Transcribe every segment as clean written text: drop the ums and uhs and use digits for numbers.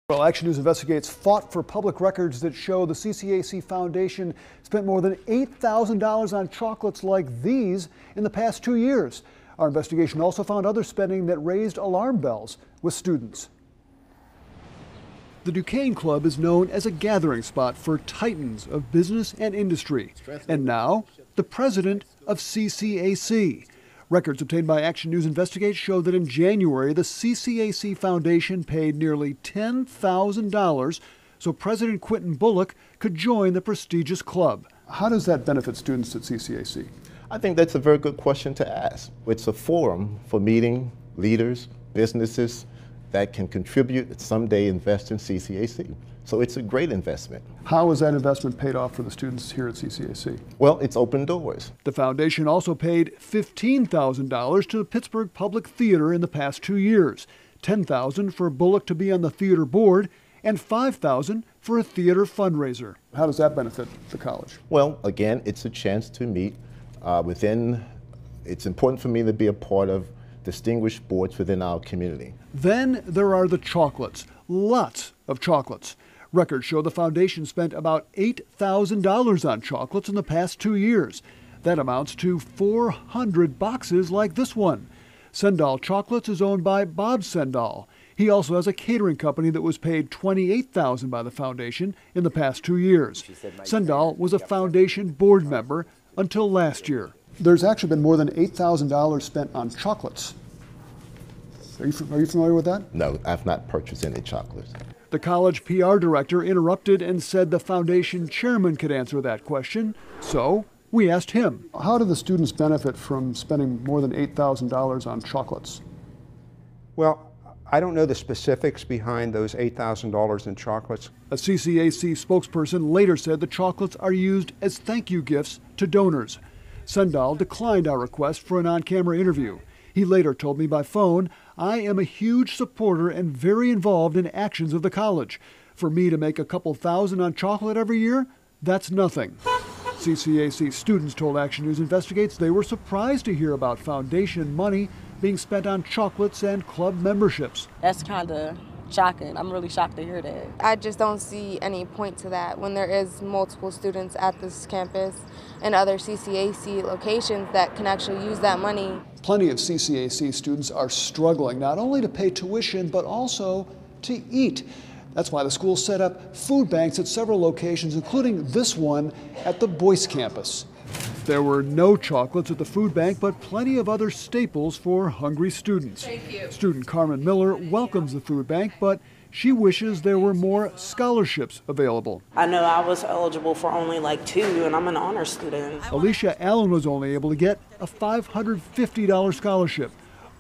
Well, Action News Investigates fought for public records that show the CCAC Foundation spent more than $8,000 on chocolates like these in the past 2 years. Our investigation also found other spending that raised alarm bells with students. The Duquesne Club is known as a gathering spot for titans of business and industry. And now, the president of CCAC. Records obtained by Action News Investigates show that in January, the CCAC Foundation paid nearly $10,000 so President Quentin Bullock could join the prestigious club. How does that benefit students at CCAC? I think that's a very good question to ask. It's a forum for meeting leaders, businesses that can contribute and someday invest in CCAC. So it's a great investment. How has that investment paid off for the students here at CCAC? Well, it's opened doors. The foundation also paid $15,000 to the Pittsburgh Public Theater in the past 2 years, $10,000 for Bullock to be on the theater board, and $5,000 for a theater fundraiser. How does that benefit the college? Well, again, it's a chance to meet it's important for me to be a part of distinguished boards within our community. Then there are the chocolates, lots of chocolates. Records show the foundation spent about $8,000 on chocolates in the past 2 years. That amounts to 400 boxes like this one. Sendall Chocolates is owned by Bob Sendall. He also has a catering company that was paid $28,000 by the foundation in the past 2 years. Sendall was a foundation board member until last year. There's actually been more than $8,000 spent on chocolates. Are you familiar with that? No, I've not purchased any chocolates. The college PR director interrupted and said the foundation chairman could answer that question, so we asked him. How do the students benefit from spending more than $8,000 on chocolates? Well, I don't know the specifics behind those $8,000 in chocolates. A CCAC spokesperson later said the chocolates are used as thank you gifts to donors. Sendall declined our request for an on-camera interview. He later told me by phone, "I am a huge supporter and very involved in actions of the college. For me to make a couple thousand on chocolate every year, that's nothing." CCAC students told Action News Investigates they were surprised to hear about foundation money being spent on chocolates and club memberships. That's kind of shocking. I'm really shocked to hear that. I just don't see any point to that when there is multiple students at this campus and other CCAC locations that can actually use that money. Plenty of CCAC students are struggling not only to pay tuition but also to eat. That's why the school set up food banks at several locations, including this one at the Boyce campus. There were no chocolates at the food bank, but plenty of other staples for hungry students. Thank you. Student Carmen Miller welcomes the food bank, but she wishes there were more scholarships available. I know I was eligible for only like 2, and I'm an honor student. Alicia Allen was only able to get a $550 scholarship,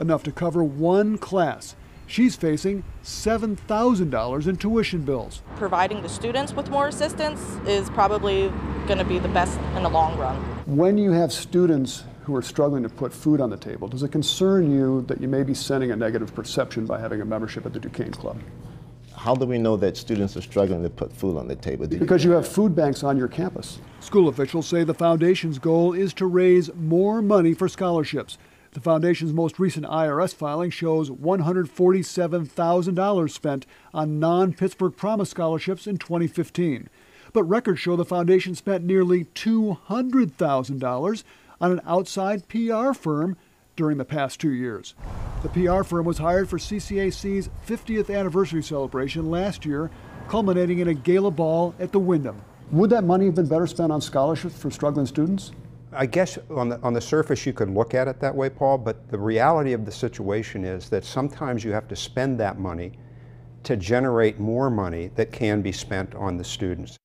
enough to cover one class. She's facing $7,000 in tuition bills. Providing the students with more assistance is probably going to be the best in the long run. When you have students who are struggling to put food on the table, does it concern you that you may be sending a negative perception by having a membership at the Duquesne Club? How do we know that students are struggling to put food on the table? Because you have food banks on your campus. School officials say the foundation's goal is to raise more money for scholarships. The foundation's most recent IRS filing shows $147,000 spent on non-Pittsburgh Promise scholarships in 2015. But records show the foundation spent nearly $200,000 on an outside PR firm during the past 2 years. The PR firm was hired for CCAC's 50th anniversary celebration last year, culminating in a gala ball at the Wyndham. Would that money have been better spent on scholarships for struggling students? I guess on the surface you could look at it that way, Paul, but the reality of the situation is that sometimes you have to spend that money to generate more money that can be spent on the students.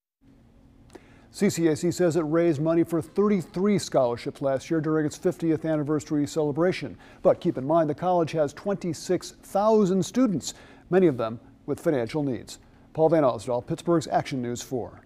CCAC says it raised money for 33 scholarships last year during its 50th anniversary celebration. But keep in mind, the college has 26,000 students, many of them with financial needs. Paul Van Osdal, Pittsburgh's Action News 4.